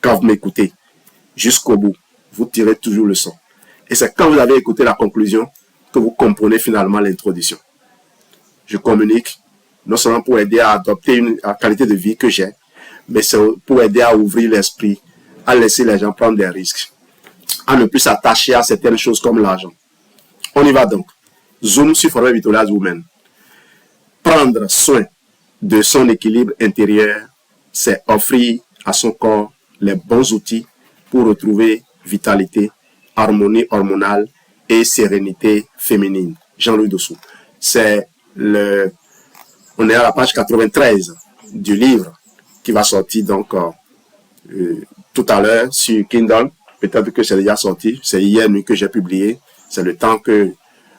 quand vous m'écoutez jusqu'au bout, vous tirez toujours le son. Et c'est quand vous avez écouté la conclusion que vous comprenez finalement l'introduction. Je communique non seulement pour aider à adopter la qualité de vie que j'ai, mais c'est pour aider à ouvrir l'esprit, à laisser les gens prendre des risques, à ne plus s'attacher à certaines choses comme l'argent. On y va donc. Zoom sur Forever Victorious Women. Prendre soin de son équilibre intérieur, c'est offrir à son corps les bons outils pour retrouver vitalité, harmonie hormonale et sérénité féminine. Jean-Louis Dessous. On est à la page 93 du livre qui va sortir donc tout à l'heure sur Kindle. Peut-être que c'est déjà sorti. C'est hier nuit que j'ai publié. C'est le temps que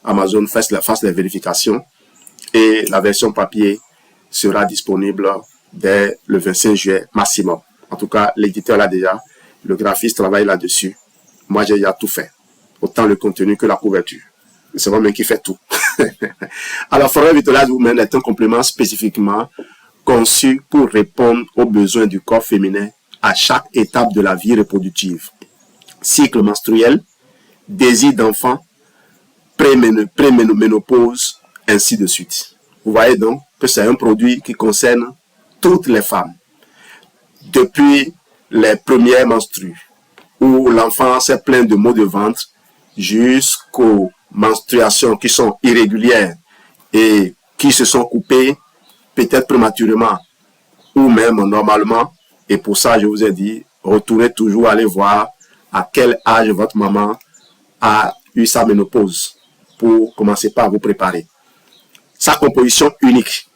Amazon fasse les vérifications. Et la version papier sera disponible dès le 25 juillet maximum. En tout cas, l'éditeur l'a déjà. Le graphiste travaille là-dessus. Moi, j'ai déjà tout fait. Autant le contenu que la couverture. C'est moi-même qui fait tout. Alors, Forever Victorious Women est un complément spécifiquement conçu pour répondre aux besoins du corps féminin à chaque étape de la vie reproductive. Cycle menstruel, désir d'enfant, préménopause, ainsi de suite. Vous voyez donc que c'est un produit qui concerne toutes les femmes. Depuis les premières menstrues, où l'enfant s'est plein de maux de ventre, jusqu'aux menstruations qui sont irrégulières et qui se sont coupées, peut-être prématurément ou même normalement. Et pour ça, je vous ai dit, retournez toujours aller voir à quel âge votre maman a eu sa ménopause pour commencer par vous préparer. Sa composition unique.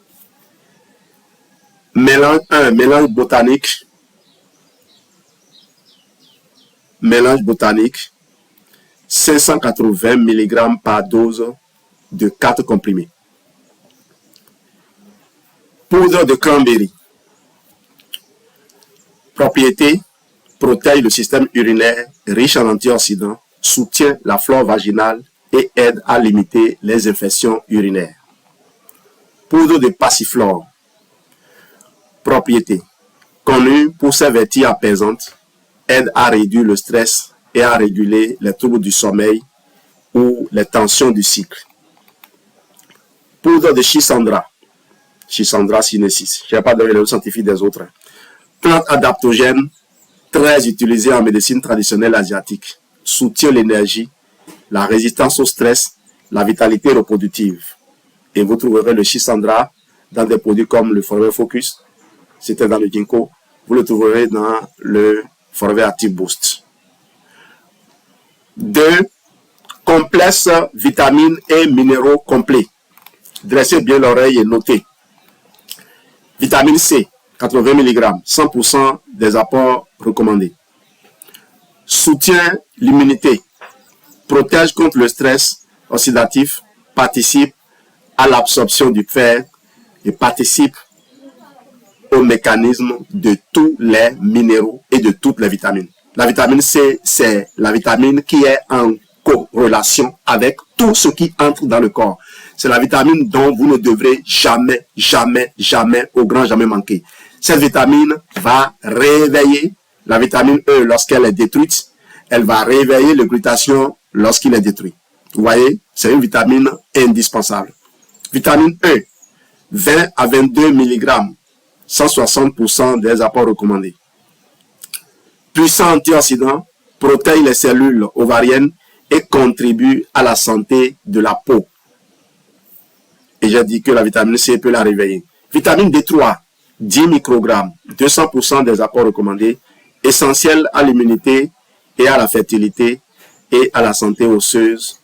Mélange botanique. Mélange botanique. 580 mg par dose de 4 comprimés. Poudre de cranberry. Propriété: protège le système urinaire, riche en antioxydants, soutient la flore vaginale et aide à limiter les infections urinaires. Poudre de passiflore. Propriété: connue pour ses vertus apaisantes, aide à réduire le stress et à réguler les troubles du sommeil ou les tensions du cycle. Poudre de Schisandra. Schisandra sinensis. Je n'ai pas donné le nom scientifique des autres. Plante adaptogène, très utilisée en médecine traditionnelle asiatique. Soutient l'énergie, la résistance au stress, la vitalité reproductive. Et vous trouverez le Schisandra dans des produits comme le Forever Focus. C'était dans le Ginkgo. Vous le trouverez dans le Forever Active Boost. 2. Complexe vitamines et minéraux complets. Dressez bien l'oreille et notez. Vitamine C, 80 mg, 100% des apports recommandés. Soutient l'immunité. Protège contre le stress oxydatif. Participe à l'absorption du fer et participe au mécanisme de tous les minéraux et de toutes les vitamines. La vitamine C, c'est la vitamine qui est en corrélation avec tout ce qui entre dans le corps. C'est la vitamine dont vous ne devrez jamais, jamais, jamais, au grand jamais manquer. Cette vitamine va réveiller la vitamine E lorsqu'elle est détruite. Elle va réveiller le glutathion lorsqu'il est détruit. Vous voyez, c'est une vitamine indispensable. Vitamine E, 20 à 22 mg, 160% des apports recommandés. Puissant antioxydant, protège les cellules ovariennes et contribue à la santé de la peau. Et j'ai dit que la vitamine C peut la réveiller. Vitamine D3, 10 microgrammes, 200% des apports recommandés, essentiel à l'immunité et à la fertilité et à la santé osseuse,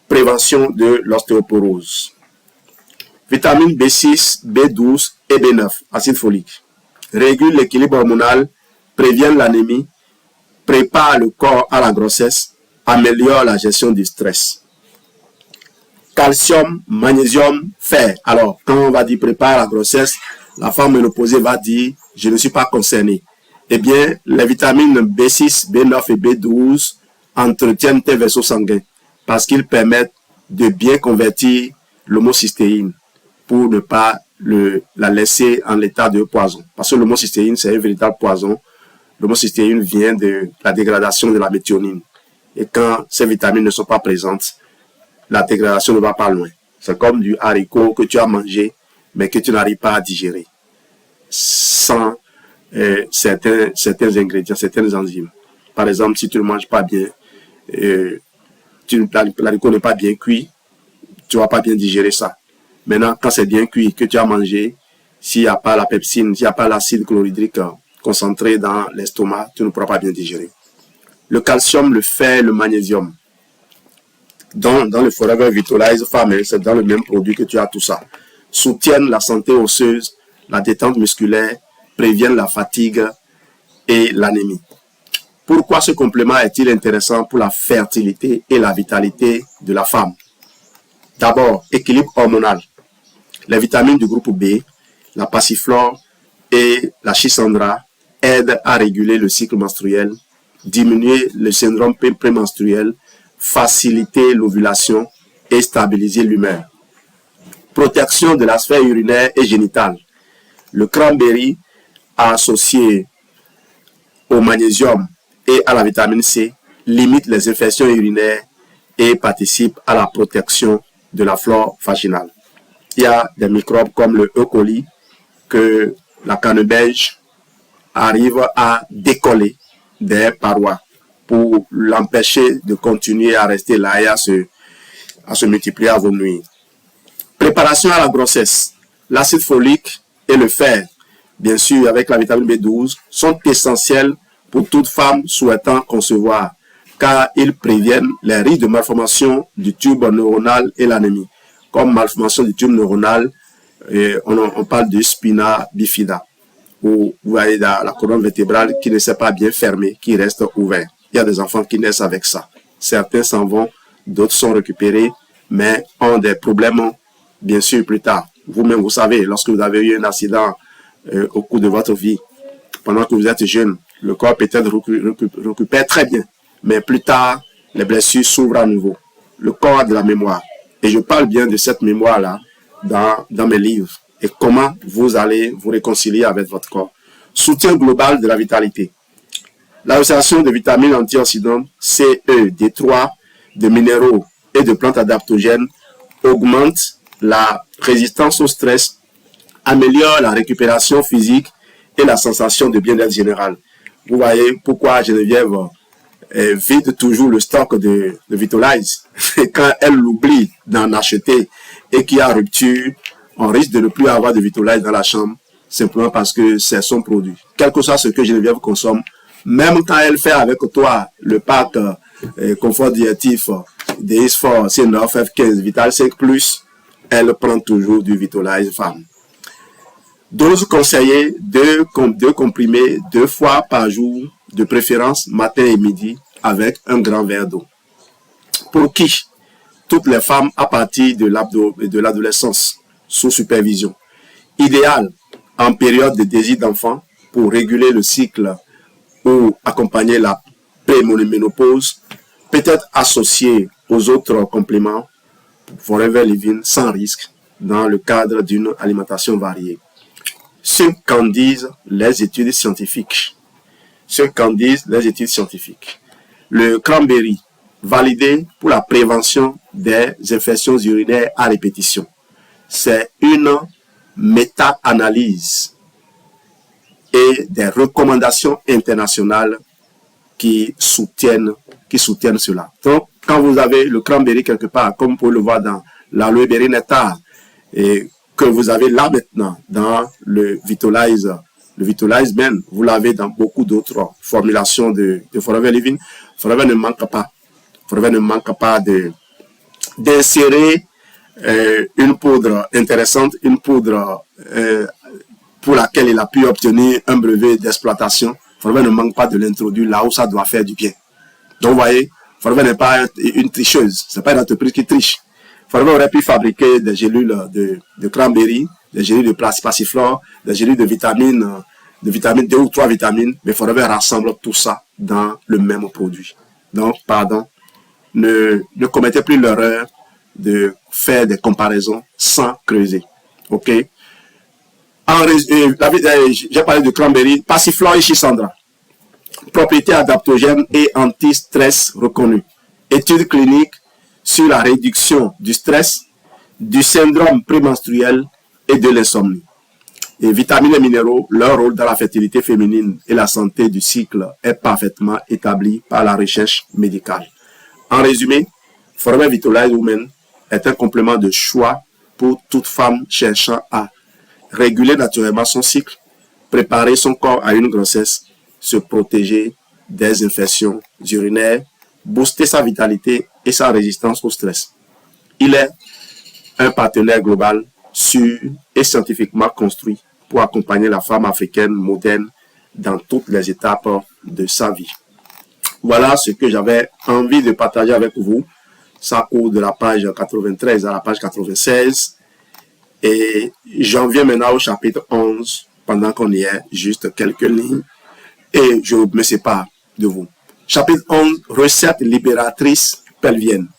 prévention de l'ostéoporose. Vitamine B6, B12 et B9, acide folique, régule l'équilibre hormonal, prévient l'anémie, prépare le corps à la grossesse, améliore la gestion du stress. Calcium, magnésium, fer. Alors, quand on va dire prépare la grossesse, la femme ménopausée va dire je ne suis pas concernée. Eh bien, les vitamines B6, B9 et B12 entretiennent tes vaisseaux sanguins parce qu'ils permettent de bien convertir l'homocystéine pour ne pas la laisser en l'état de poison. Parce que l'homocystéine, c'est un véritable poison L'homocystéine vient de la dégradation de la méthionine. Et quand ces vitamines ne sont pas présentes, la dégradation ne va pas loin. C'est comme du haricot que tu as mangé, mais que tu n'arrives pas à digérer. Sans certains ingrédients, certaines enzymes. Par exemple, si tu ne manges pas bien, l'haricot n'est pas bien cuit, tu ne vas pas bien digérer ça. Maintenant, quand c'est bien cuit, que tu as mangé, s'il n'y a pas la pepsine, s'il n'y a pas l'acide chlorhydrique concentré dans l'estomac, tu ne pourras pas bien digérer. Le calcium, le fer, le magnésium. Dans le Forever Vitalize Farm, c'est dans le même produit que tu as tout ça. Soutiennent la santé osseuse, la détente musculaire, préviennent la fatigue et l'anémie. Pourquoi ce complément est-il intéressant pour la fertilité et la vitalité de la femme? D'abord, équilibre hormonal. Les vitamines du groupe B, la passiflore et la schisandra aident à réguler le cycle menstruel, diminuer le syndrome prémenstruel, faciliter l'ovulation et stabiliser l'humeur. Protection de la sphère urinaire et génitale. Le cranberry associé au magnésium et à la vitamine C limite les infections urinaires et participe à la protection de la flore vaginale. Il y a des microbes comme le E. coli que la canneberge arrive à décoller des parois pour l'empêcher de continuer à rester là et à se multiplier à vos nuits. Préparation à la grossesse. L'acide folique et le fer, bien sûr avec la vitamine B12, sont essentiels pour toute femme souhaitant concevoir, car ils préviennent les risques de malformation du tube neuronal et l'anémie. Comme malformation du tube neuronal, on parle de spina bifida, où vous voyez la colonne vertébrale qui ne s'est pas bien fermée, qui reste ouverte. Il y a des enfants qui naissent avec ça. Certains s'en vont, d'autres sont récupérés, mais ont des problèmes, bien sûr, plus tard. Vous-même, vous savez, lorsque vous avez eu un accident au cours de votre vie, pendant que vous êtes jeune, le corps peut-être récupère très bien, mais plus tard, les blessures s'ouvrent à nouveau. Le corps a de la mémoire. Et je parle bien de cette mémoire-là dans mes livres. Et comment vous allez vous réconcilier avec votre corps. Soutien global de la vitalité. L'association de vitamines antioxydantes C, E, D3, de minéraux et de plantes adaptogènes augmente la résistance au stress, améliore la récupération physique et la sensation de bien-être général. Vous voyez pourquoi Geneviève vide toujours le stock de Vitalize. Quand elle l'oublie d'en acheter et qu'il y a rupture, on risque de ne plus avoir de Vitalize dans la chambre, simplement parce que c'est son produit. Quel que soit ce que Geneviève consomme, même quand elle fait avec toi le pack confort diététique DS4, C9, F15, Vital 5+, elle prend toujours du Vitalize Femme. Dose conseillée, 2 comprimés 2 fois par jour, de préférence matin et midi, avec un grand verre d'eau. Pour qui? Toutes les femmes à partir de l'adolescence, sous supervision. Idéal en période de désir d'enfant pour réguler le cycle ou accompagner la préménopause, peut-être associé aux autres compléments Forever Living sans risque dans le cadre d'une alimentation variée. Ce qu'en disent les études scientifiques. Le cranberry, validé pour la prévention des infections urinaires à répétition. C'est une méta-analyse et des recommandations internationales qui soutiennent cela. Donc, quand vous avez le cranberry quelque part, comme vous pouvez le voir dans l'aloe berry nectar, et que vous avez là maintenant dans le Vitalize Men, vous l'avez dans beaucoup d'autres formulations de Forever Living. Forever ne manque pas d'insérer une poudre intéressante, une poudre pour laquelle il a pu obtenir un brevet d'exploitation. Forever ne manque pas de l'introduire là où ça doit faire du bien. Donc vous voyez, Forever n'est pas une tricheuse, c'est pas une entreprise qui triche. Forever aurait pu fabriquer des gélules de cranberry, des gélules de passiflore, des gélules de vitamines, 2 ou 3 vitamines, mais Forever rassemble tout ça dans le même produit. Donc, ne commettez plus l'erreur de faire des comparaisons sans creuser. Ok? J'ai parlé de cranberry, passiflore et schisandra. Propriétés adaptogènes et anti-stress reconnues. Études cliniques sur la réduction du stress, du syndrome prémenstruel et de l'insomnie. Et vitamines et minéraux, leur rôle dans la fertilité féminine et la santé du cycle est parfaitement établi par la recherche médicale. En résumé, Forever Vitalize Women est un complément de choix pour toute femme cherchant à réguler naturellement son cycle, préparer son corps à une grossesse, se protéger des infections urinaires, booster sa vitalité et sa résistance au stress. Il est un partenaire global, sûr et scientifiquement construit pour accompagner la femme africaine moderne dans toutes les étapes de sa vie. Voilà ce que j'avais envie de partager avec vous. Ça court de la page 93 à la page 96. Et j'en viens maintenant au chapitre 11, pendant qu'on y est, juste quelques lignes. Et je me sépare de vous. Chapitre 11, recettes libératrices pelviennes.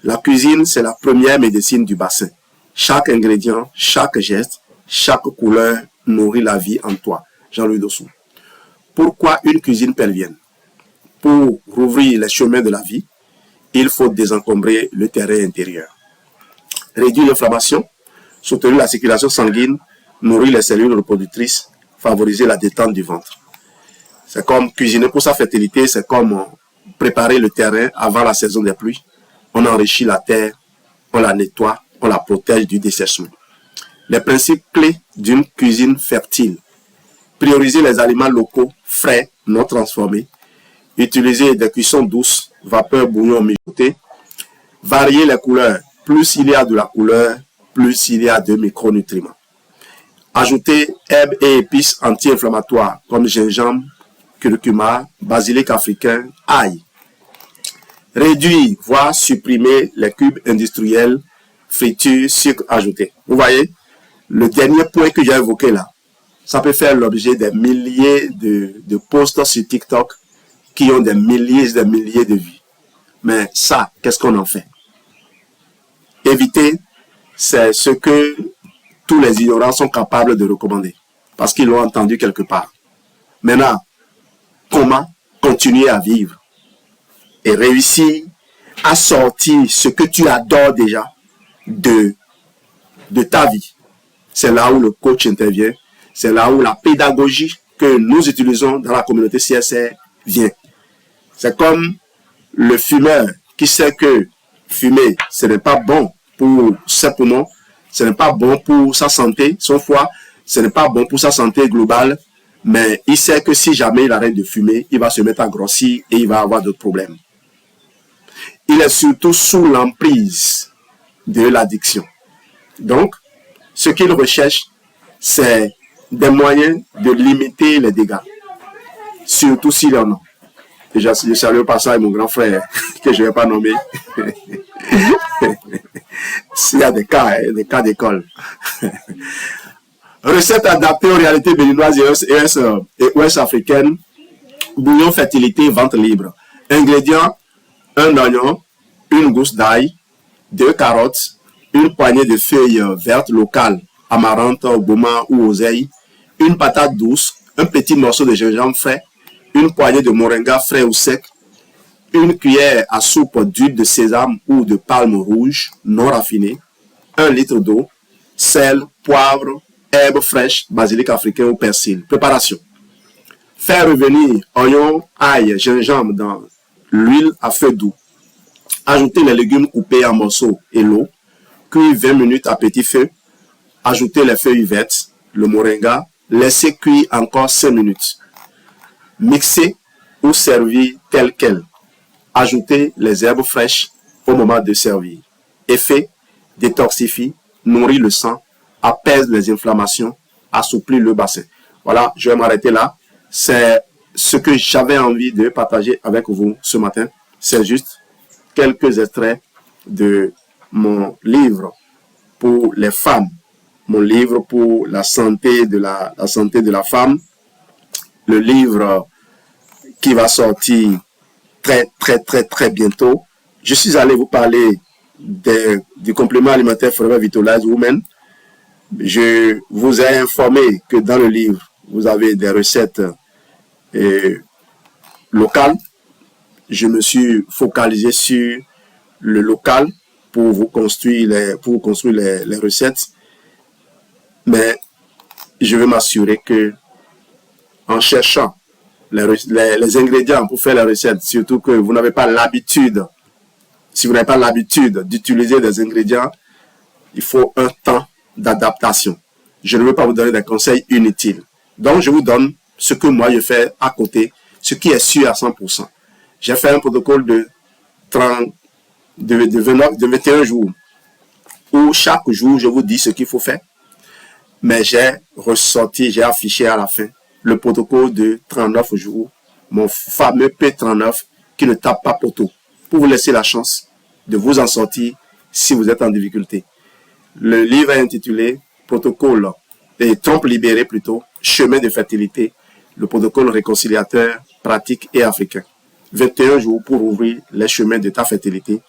La cuisine, c'est la première médecine du bassin. Chaque ingrédient, chaque geste, chaque couleur nourrit la vie en toi. Jean-Louis Dossou. Pourquoi une cuisine pelvienne? Pour rouvrir les chemins de la vie, il faut désencombrer le terrain intérieur. Réduire l'inflammation, soutenir la circulation sanguine, nourrir les cellules reproductrices, favoriser la détente du ventre. C'est comme cuisiner pour sa fertilité, c'est comme préparer le terrain avant la saison des pluies. On enrichit la terre, on la nettoie, on la protège du dessèchement. Les principes clés d'une cuisine fertile. Prioriser les aliments locaux, frais, non transformés. Utiliser des cuissons douces, vapeur, bouillon mijoté. Varier les couleurs. Plus il y a de la couleur, plus il y a de micronutriments. Ajouter herbes et épices anti-inflammatoires comme gingembre, curcuma, basilic africain, ail. Réduire, voire supprimer les cubes industriels, fritures, sucre ajouté. Vous voyez, le dernier point que j'ai évoqué là, ça peut faire l'objet des milliers de posts sur TikTok qui ont des milliers et des milliers de vues. Mais ça, qu'est-ce qu'on en fait? Éviter, c'est ce que tous les ignorants sont capables de recommander, parce qu'ils l'ont entendu quelque part. Maintenant, comment continuer à vivre et réussir à sortir ce que tu adores déjà de ta vie? C'est là où le coach intervient, c'est là où la pédagogie que nous utilisons dans la communauté CSR vient. C'est comme le fumeur qui sait que fumer, ce n'est pas bon pour ses poumons, ce n'est pas bon pour sa santé, son foie, ce n'est pas bon pour sa santé globale, mais il sait que si jamais il arrête de fumer, il va se mettre à grossir et il va avoir d'autres problèmes. Il est surtout sous l'emprise de l'addiction. Donc, ce qu'il recherche, c'est des moyens de limiter les dégâts, surtout s'il y en a. Déjà, je salue au passage mon grand frère, que je ne vais pas nommer. S'il y a des cas d'école. Recettes adaptées aux réalités béninoises et ouest-africaines. Bouillon fertilité, vente libre. Ingrédients, un oignon, une gousse d'ail, 2 carottes, une poignée de feuilles vertes locales, amaranth, gourmand ou oseille, une patate douce, un petit morceau de gingembre frais, une poignée de moringa frais ou sec, une cuillère à soupe d'huile de sésame ou de palme rouge non raffinée, 1 litre d'eau, sel, poivre, herbes fraîches, basilic africain ou persil. Préparation. Faire revenir oignon, ail, gingembre dans l'huile à feu doux. Ajouter les légumes coupés en morceaux et l'eau. Cuire 20 minutes à petit feu. Ajouter les feuilles vertes, le moringa. Laisser cuire encore 5 minutes. Mixer ou servir tel quel. Ajouter les herbes fraîches au moment de servir. Effet, détoxifie, nourrit le sang, apaise les inflammations, assouplit le bassin. Voilà, je vais m'arrêter là. C'est ce que j'avais envie de partager avec vous ce matin. C'est juste quelques extraits de mon livre pour les femmes. Mon livre pour la santé de la femme. Le livre qui va sortir très bientôt. Je suis allé vous parler du complément alimentaire Forever Vitalize Women. Je vous ai informé que dans le livre, vous avez des recettes local. Je me suis focalisé sur le local pour vous construire les recettes. Mais je veux m'assurer que en cherchant les ingrédients pour faire la recette, surtout que vous n'avez pas l'habitude, si vous n'avez pas l'habitude d'utiliser des ingrédients, il faut un temps d'adaptation. Je ne veux pas vous donner des conseils inutiles. Donc, je vous donne ce que moi je fais à côté, ce qui est sûr à 100%. J'ai fait un protocole de 21 jours, où chaque jour, je vous dis ce qu'il faut faire. Mais j'ai affiché à la fin le protocole de 39 jours, mon fameux P39 qui ne tape pas poteau, pour vous laisser la chance de vous en sortir si vous êtes en difficulté. Le livre est intitulé Protocole et trompe libérée plutôt, chemin de fertilité, le protocole réconciliateur pratique et africain. 21 jours pour ouvrir les chemins de ta fertilité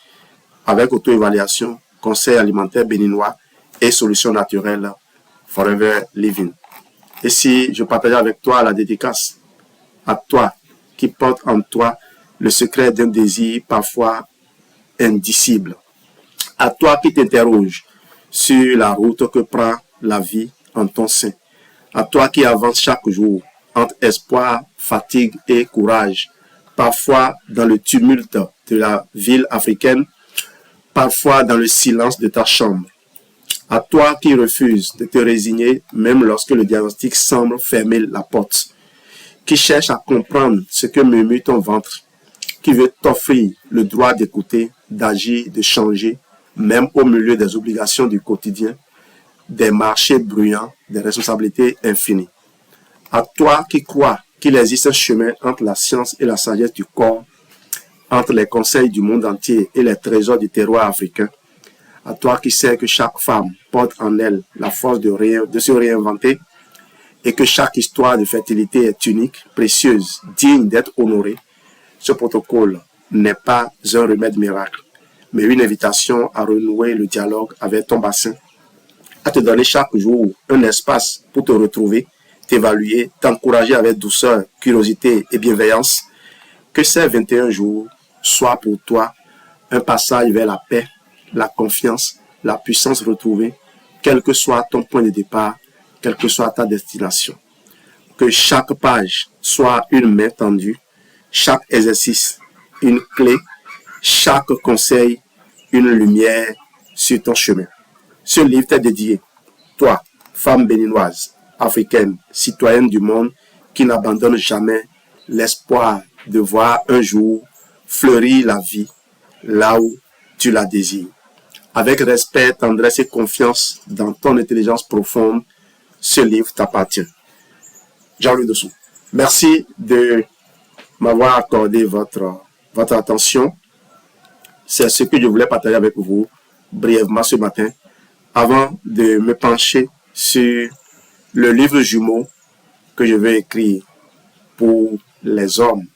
avec auto-évaluation, conseil alimentaire béninois et solutions naturelles Forever Living. Et si je partage avec toi la dédicace à toi qui porte en toi le secret d'un désir parfois indicible, à toi qui t'interroge sur la route que prend la vie en ton sein, à toi qui avance chaque jour entre espoir, fatigue et courage, parfois dans le tumulte de la ville africaine, parfois dans le silence de ta chambre, à toi qui refuses de te résigner même lorsque le diagnostic semble fermer la porte, qui cherche à comprendre ce que murmure ton ventre, qui veut t'offrir le droit d'écouter, d'agir, de changer, même au milieu des obligations du quotidien, des marchés bruyants, des responsabilités infinies. À toi qui crois qu'il existe un chemin entre la science et la sagesse du corps, entre les conseils du monde entier et les trésors du terroir africain, à toi qui sais que chaque femme porte en elle la force de se réinventer et que chaque histoire de fertilité est unique, précieuse, digne d'être honorée, ce protocole n'est pas un remède miracle, mais une invitation à renouer le dialogue avec ton bassin, à te donner chaque jour un espace pour te retrouver, t'évaluer, t'encourager avec douceur, curiosité et bienveillance. Que ces 21 jours soient pour toi un passage vers la paix, la confiance, la puissance retrouvée, quel que soit ton point de départ, quelle que soit ta destination. Que chaque page soit une main tendue, chaque exercice une clé, chaque conseil une lumière sur ton chemin. Ce livre t'est dédié, toi, femme béninoise, africaine, citoyenne du monde, qui n'abandonne jamais l'espoir de voir un jour fleurir la vie là où tu la désires. Avec respect, tendresse et confiance dans ton intelligence profonde, ce livre t'appartient. Jean-Louis Dessous. Merci de m'avoir accordé votre attention. C'est ce que je voulais partager avec vous brièvement ce matin, avant de me pencher sur le livre jumeau que je vais écrire pour les hommes.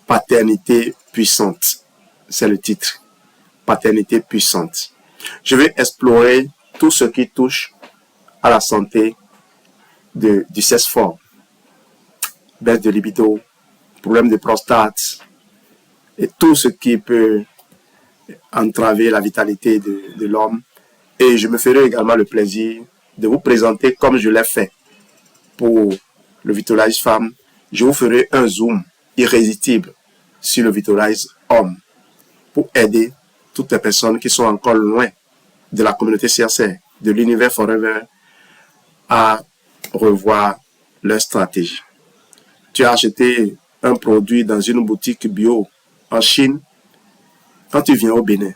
Paternité puissante, c'est le titre. Paternité puissante. Je vais explorer tout ce qui touche à la santé du sexe fort, baisse de libido, problème de prostate et tout ce qui peut entraver la vitalité de l'homme. Et je me ferai également le plaisir de vous présenter, comme je l'ai fait pour le Vitalize Femme, je vous ferai un zoom irrésistible sur le Vitalize Homme pour aider toutes les personnes qui sont encore loin de la communauté CRC, de l'univers Forever, à revoir leur stratégie. Tu as acheté un produit dans une boutique bio en Chine. Quand tu viens au Bénin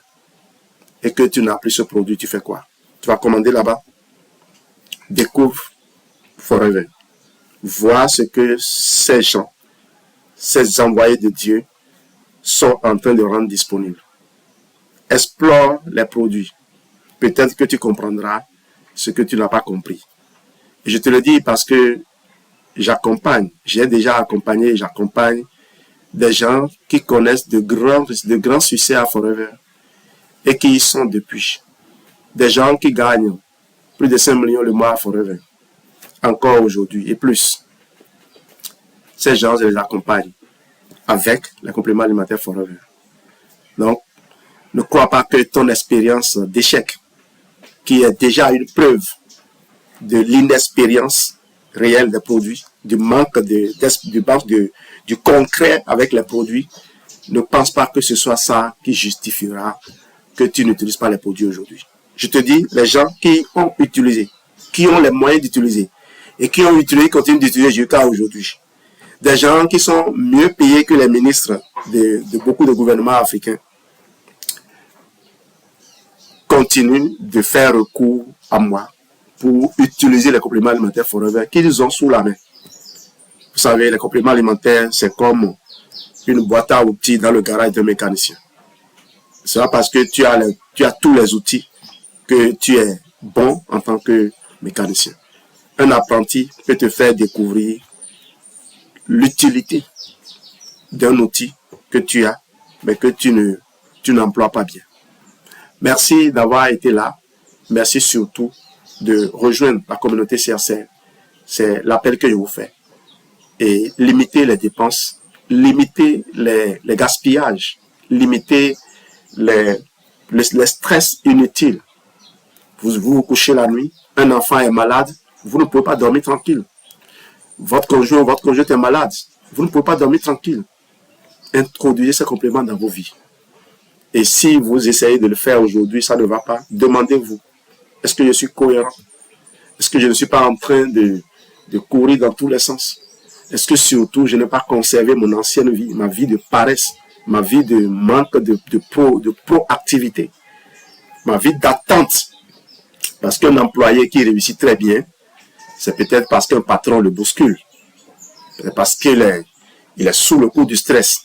et que tu n'as plus ce produit, tu fais quoi? Tu vas commander là-bas. Découvre Forever. Vois ce que ces gens, ces envoyés de Dieu sont en train de rendre disponible. Explore les produits. Peut-être que tu comprendras ce que tu n'as pas compris. Et je te le dis parce que j'ai déjà accompagné, j'accompagne des gens qui connaissent de grands succès à Forever et qui y sont depuis. Des gens qui gagnent plus de 5 millions le mois à Forever. encore aujourd'hui et plus. Ces gens, je les accompagne avec les compléments alimentaires Forever. Donc, ne crois pas que ton expérience d'échec, qui est déjà une preuve de l'inexpérience réelle des produits, du manque du concret avec les produits, ne pense pas que ce soit ça qui justifiera que tu n'utilises pas les produits aujourd'hui. Je te dis, les gens qui ont utilisé, qui ont les moyens d'utiliser, et qui ont utilisé, continuent d'utiliser jusqu'à aujourd'hui. Des gens qui sont mieux payés que les ministres de beaucoup de gouvernements africains continuent de faire recours à moi pour utiliser les compléments alimentaires Forever qu'ils ont sous la main. Vous savez, les compléments alimentaires, c'est comme une boîte à outils dans le garage d'un mécanicien. C'est pas parce que tu as tous les outils que tu es bon en tant que mécanicien. Un apprenti peut te faire découvrir l'utilité d'un outil que tu as, mais que tu n'emploies pas bien. Merci d'avoir été là. Merci surtout de rejoindre la communauté CRCR. C'est l'appel que je vous fais. Et limiter les dépenses, limiter les gaspillages, limiter les stress inutiles. Vous vous couchez la nuit, un enfant est malade, vous ne pouvez pas dormir tranquille. Votre conjoint est malade, vous ne pouvez pas dormir tranquille. Introduisez ces compléments dans vos vies. Et si vous essayez de le faire aujourd'hui, ça ne va pas, demandez-vous, est-ce que je suis cohérent? Est-ce que je ne suis pas en train de courir dans tous les sens? Est-ce que surtout, je n'ai pas conservé mon ancienne vie, ma vie de paresse, ma vie de manque de proactivité, ma vie d'attente? Parce qu'un employé qui réussit très bien, c'est peut-être parce qu'un patron le bouscule. C'est parce qu'il est sous le coup du stress.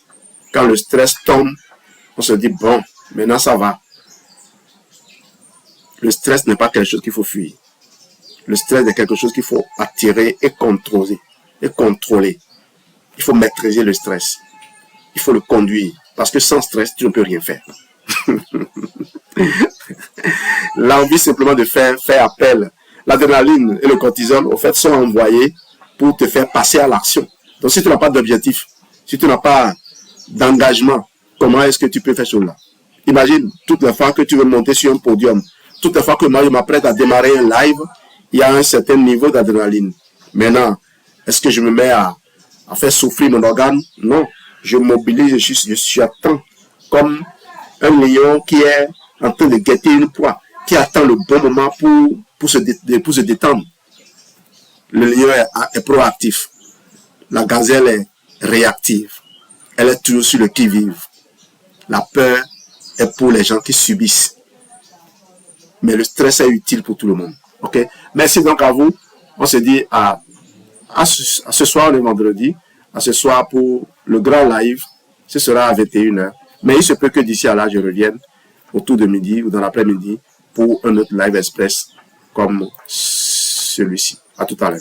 Quand le stress tombe, on se dit, bon, maintenant ça va. Le stress n'est pas quelque chose qu'il faut fuir. Le stress est quelque chose qu'il faut attirer et contrôler. Il faut maîtriser le stress. Il faut le conduire. Parce que sans stress, tu ne peux rien faire. L'envie simplement de faire appel. L'adrénaline et le cortisol, au fait, sont envoyés pour te faire passer à l'action. Donc, si tu n'as pas d'objectif, si tu n'as pas d'engagement, comment est-ce que tu peux faire cela? Imagine, toutes les fois que tu veux monter sur un podium, toutes les fois que moi je m'apprête à démarrer un live, il y a un certain niveau d'adrénaline. Maintenant, est-ce que je me mets à faire souffrir mon organe? Non, je mobilise, je suis à temps, comme un lion qui est en train de guetter une proie, qui attend le bon moment pour se détendre. Le lion est proactif. La gazelle est réactive. Elle est toujours sur le qui-vive. La peur est pour les gens qui subissent. Mais le stress est utile pour tout le monde. Ok? Merci donc à vous. On se dit à ce soir, le vendredi, à ce soir pour le grand live. Ce sera à 21h. Mais il se peut que d'ici à là, je revienne autour de midi ou dans l'après-midi pour un autre live express comme celui-ci. À tout à l'heure.